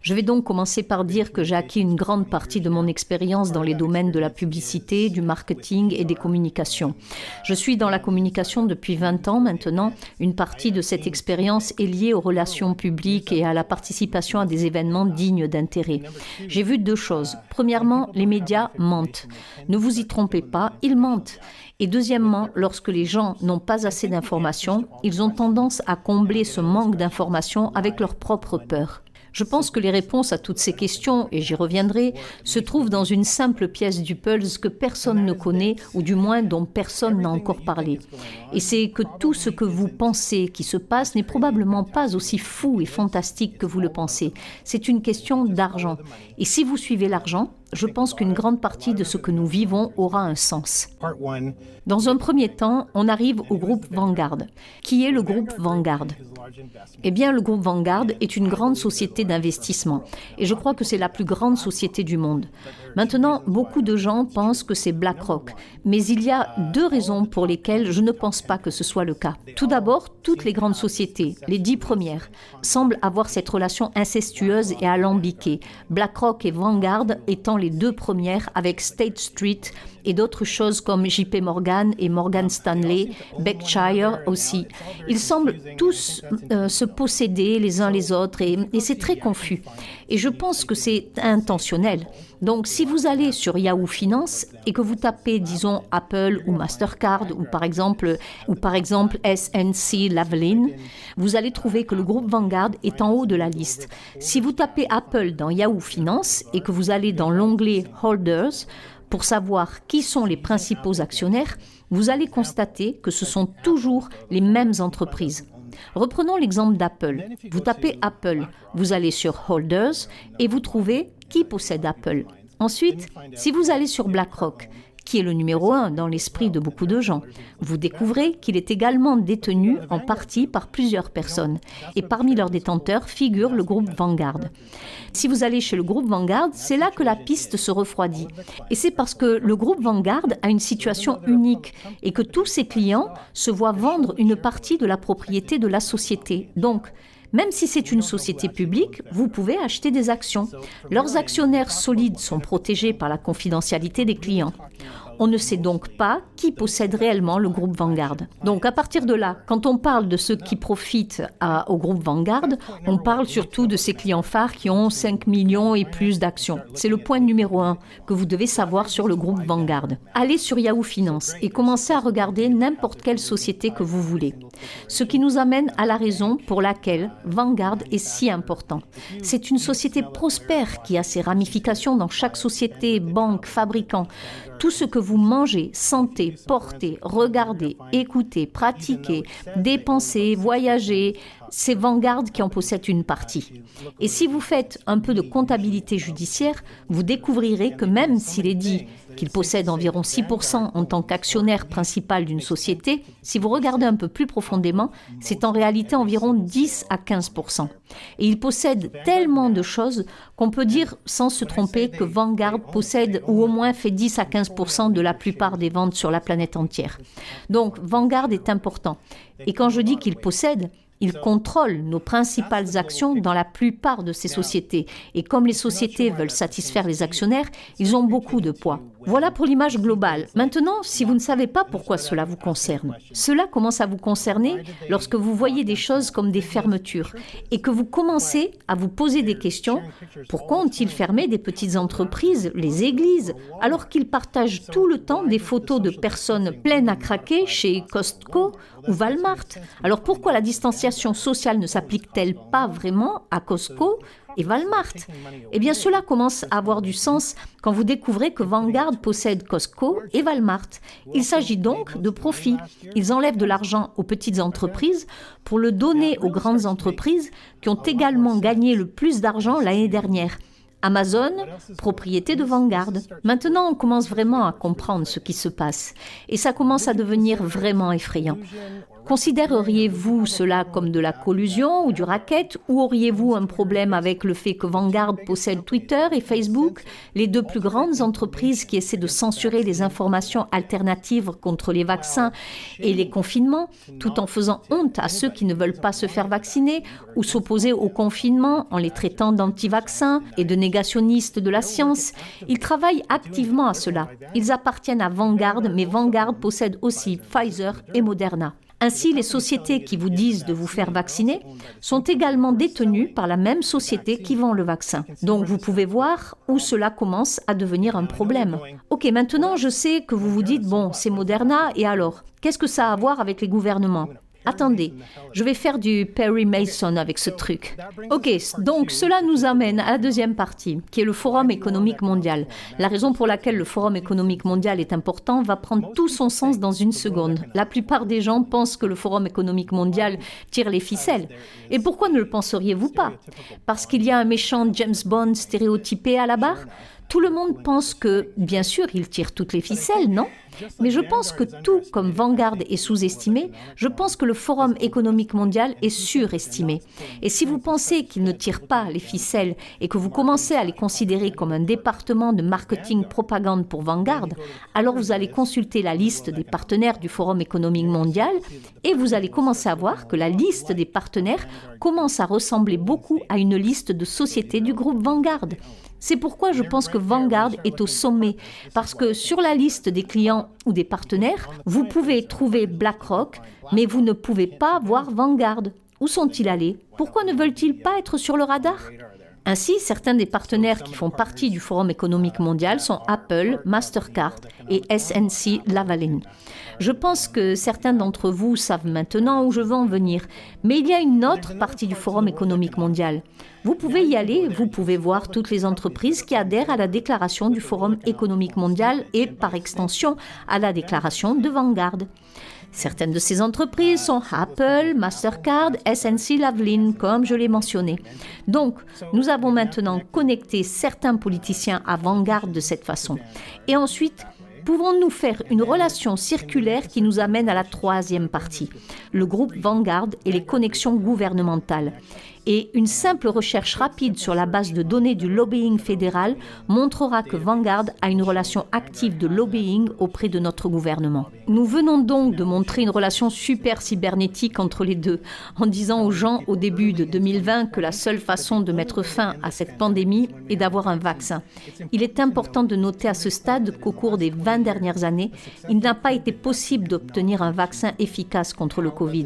Je vais donc commencer par dire que j'ai acquis une grande partie de mon expérience dans les domaines de la publicité, du marketing et des communications. Je suis dans la communication depuis 20 ans maintenant. Une partie de cette expérience est liée aux relations publiques et à la participation à des événements dignes d'intérêt. J'ai vu deux choses. Premièrement, les médias mentent. Ne vous y trompez pas, ils mentent. Et deuxièmement, lorsque les gens n'ont pas assez d'informations, ils ont tendance à combler ce manque d'informations avec leur propre peur. Je pense que les réponses à toutes ces questions, et j'y reviendrai, se trouvent dans une simple pièce du puzzle que personne ne connaît, ou du moins dont personne n'a encore parlé. Et c'est que tout ce que vous pensez qui se passe n'est probablement pas aussi fou et fantastique que vous le pensez. C'est une question d'argent. Et si vous suivez l'argent, je pense qu'une grande partie de ce que nous vivons aura un sens. Dans un premier temps, on arrive au groupe Vanguard. Qui est le groupe Vanguard ? Eh bien, le groupe Vanguard est une grande société d'investissement. Et je crois que c'est la plus grande société du monde. Maintenant, beaucoup de gens pensent que c'est BlackRock. Mais il y a deux raisons pour lesquelles je ne pense pas que ce soit le cas. Tout d'abord, toutes les grandes sociétés, les 10 premières, semblent avoir cette relation incestueuse et alambiquée. BlackRock et Vanguard étant les deux premières avec State Street et d'autres choses comme JP Morgan et Morgan Stanley, Berkshire aussi. Ils semblent tous se posséder les uns les autres et c'est très confus. Et je pense que c'est intentionnel. Donc, si vous allez sur Yahoo Finance et que vous tapez, disons, Apple ou Mastercard ou par exemple SNC Lavalin, vous allez trouver que le groupe Vanguard est en haut de la liste. Si vous tapez Apple dans Yahoo Finance et que vous allez dans l'onglet Holders pour savoir qui sont les principaux actionnaires, vous allez constater que ce sont toujours les mêmes entreprises. Reprenons l'exemple d'Apple. Vous tapez Apple, vous allez sur Holders et vous trouvez qui possède Apple. Ensuite, si vous allez sur BlackRock, qui est le numéro 1 dans l'esprit de beaucoup de gens, vous découvrez qu'il est également détenu en partie par plusieurs personnes. Et parmi leurs détenteurs figure le groupe Vanguard. Si vous allez chez le groupe Vanguard, c'est là que la piste se refroidit. Et c'est parce que le groupe Vanguard a une situation unique et que tous ses clients se voient vendre une partie de la propriété de la société. Donc, même si c'est une société publique, vous pouvez acheter des actions. Leurs actionnaires solides sont protégés par la confidentialité des clients. On ne sait donc pas qui possède réellement le groupe Vanguard. Donc à partir de là, quand on parle de ceux qui profitent au groupe Vanguard, on parle surtout de ces clients phares qui ont 5 millions et plus d'actions. C'est le point numéro 1 que vous devez savoir sur le groupe Vanguard. Allez sur Yahoo Finance et commencez à regarder n'importe quelle société que vous voulez. Ce qui nous amène à la raison pour laquelle Vanguard est si important. C'est une société prospère qui a ses ramifications dans chaque société, banque, fabricant. Tout ce que vous mangez, sentez, portez, regardez, écoutez, pratiquez, dépensez, voyagez, c'est Vanguard qui en possède une partie. Et si vous faites un peu de comptabilité judiciaire, vous découvrirez que même s'il est dit qu'il possède environ 6% en tant qu'actionnaire principal d'une société, si vous regardez un peu plus profondément, c'est en réalité environ 10 à 15%. Et il possède tellement de choses qu'on peut dire sans se tromper que Vanguard possède ou au moins fait 10 à 15% de la plupart des ventes sur la planète entière. Donc Vanguard est important. Et quand je dis qu'il possède, il contrôle nos principales actions dans la plupart de ces sociétés. Et comme les sociétés veulent satisfaire les actionnaires, ils ont beaucoup de poids. Voilà pour l'image globale. Maintenant, si vous ne savez pas pourquoi cela vous concerne, cela commence à vous concerner lorsque vous voyez des choses comme des fermetures et que vous commencez à vous poser des questions. Pourquoi ont-ils fermé des petites entreprises, les églises, alors qu'ils partagent tout le temps des photos de personnes pleines à craquer chez Costco ou Walmart? Alors pourquoi la distanciation sociale ne s'applique-t-elle pas vraiment à Costco et Walmart? Eh bien, cela commence à avoir du sens quand vous découvrez que Vanguard possède Costco et Walmart. Il s'agit donc de profit. Ils enlèvent de l'argent aux petites entreprises pour le donner aux grandes entreprises qui ont également gagné le plus d'argent l'année dernière. Amazon, propriété de Vanguard. Maintenant, on commence vraiment à comprendre ce qui se passe. Et ça commence à devenir vraiment effrayant. Considéreriez-vous cela comme de la collusion ou du racket, ou auriez-vous un problème avec le fait que Vanguard possède Twitter et Facebook, les deux plus grandes entreprises qui essaient de censurer les informations alternatives contre les vaccins et les confinements, tout en faisant honte à ceux qui ne veulent pas se faire vacciner ou s'opposer au confinement en les traitant d'anti-vaccins et de négationnistes de la science? Ils travaillent activement à cela. Ils appartiennent à Vanguard, mais Vanguard possède aussi Pfizer et Moderna. Ainsi, les sociétés qui vous disent de vous faire vacciner sont également détenues par la même société qui vend le vaccin. Donc vous pouvez voir où cela commence à devenir un problème. Ok, maintenant je sais que vous vous dites, bon, c'est Moderna, et alors, qu'est-ce que ça a à voir avec les gouvernements ? Attendez, je vais faire du Perry Mason avec ce truc. Ok, donc cela nous amène à la deuxième partie, qui est le Forum économique mondial. La raison pour laquelle le Forum économique mondial est important va prendre tout son sens dans une seconde. La plupart des gens pensent que le Forum économique mondial tire les ficelles. Et pourquoi ne le penseriez-vous pas? Parce qu'il y a un méchant James Bond stéréotypé à la barre? Tout le monde pense que, bien sûr, il tire toutes les ficelles, non? Mais je pense que tout comme Vanguard est sous-estimé, je pense que le Forum économique mondial est surestimé. Et si vous pensez qu'il ne tire pas les ficelles et que vous commencez à les considérer comme un département de marketing propagande pour Vanguard, alors vous allez consulter la liste des partenaires du Forum économique mondial et vous allez commencer à voir que la liste des partenaires commence à ressembler beaucoup à une liste de sociétés du groupe Vanguard. C'est pourquoi je pense que Vanguard est au sommet, parce que sur la liste des clients ou des partenaires, vous pouvez trouver BlackRock, mais vous ne pouvez pas voir Vanguard. Où sont-ils allés? Pourquoi ne veulent-ils pas être sur le radar? Ainsi, certains des partenaires qui font partie du Forum économique mondial sont Apple, Mastercard et SNC-Lavalin. Je pense que certains d'entre vous savent maintenant où je veux en venir, mais il y a une autre partie du Forum économique mondial. Vous pouvez y aller, vous pouvez voir toutes les entreprises qui adhèrent à la déclaration du Forum économique mondial et, par extension, à la déclaration de Vanguard. Certaines de ces entreprises sont Apple, Mastercard, SNC-Lavalin, comme je l'ai mentionné. Donc, nous avons maintenant connecté certains politiciens à Vanguard de cette façon. Et ensuite, pouvons-nous faire une relation circulaire qui nous amène à la troisième partie, le groupe Vanguard et les connexions gouvernementales. Et une simple recherche rapide sur la base de données du lobbying fédéral montrera que Vanguard a une relation active de lobbying auprès de notre gouvernement. Nous venons donc de montrer une relation super cybernétique entre les deux, en disant aux gens au début de 2020 que la seule façon de mettre fin à cette pandémie est d'avoir un vaccin. Il est important de noter à ce stade qu'au cours des 20 dernières années, il n'a pas été possible d'obtenir un vaccin efficace contre le Covid.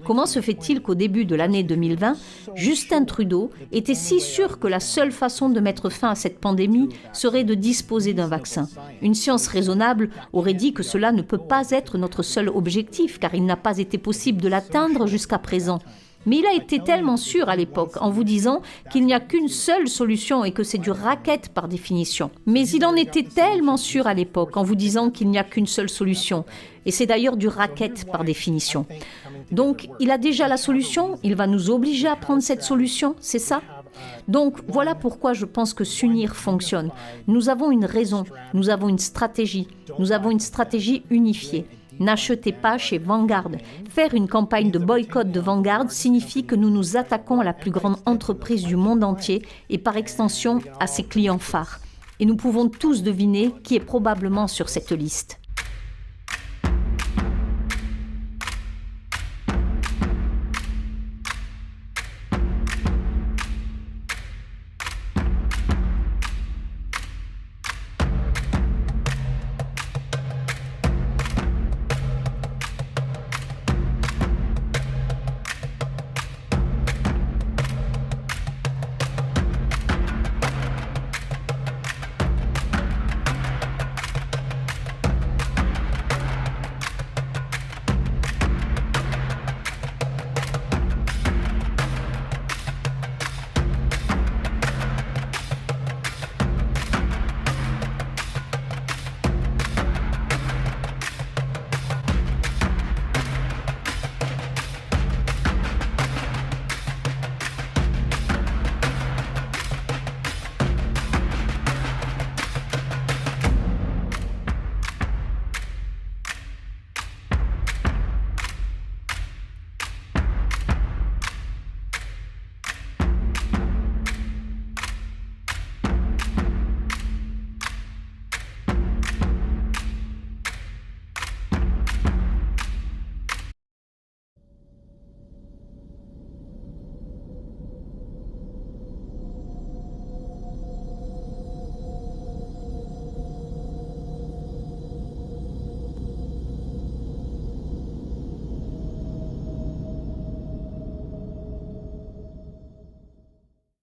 Comment se fait-il qu'au début de l'année 2020, Justin Trudeau était si sûr que la seule façon de mettre fin à cette pandémie serait de disposer d'un vaccin? Une science raisonnable aurait dit que cela ne peut pas être notre seul objectif, car il n'a pas été possible de l'atteindre jusqu'à présent. Mais il a été tellement sûr à l'époque en vous disant qu'il n'y a qu'une seule solution et que c'est du racket par définition. Mais il en était tellement sûr à l'époque en vous disant qu'il n'y a qu'une seule solution. Et c'est d'ailleurs du racket par définition. Donc, il a déjà la solution, il va nous obliger à prendre cette solution, c'est ça? Donc, voilà pourquoi je pense que s'unir fonctionne. Nous avons une raison, nous avons une stratégie unifiée. N'achetez pas chez Vanguard. Faire une campagne de boycott de Vanguard signifie que nous nous attaquons à la plus grande entreprise du monde entier et par extension à ses clients phares. Et nous pouvons tous deviner qui est probablement sur cette liste.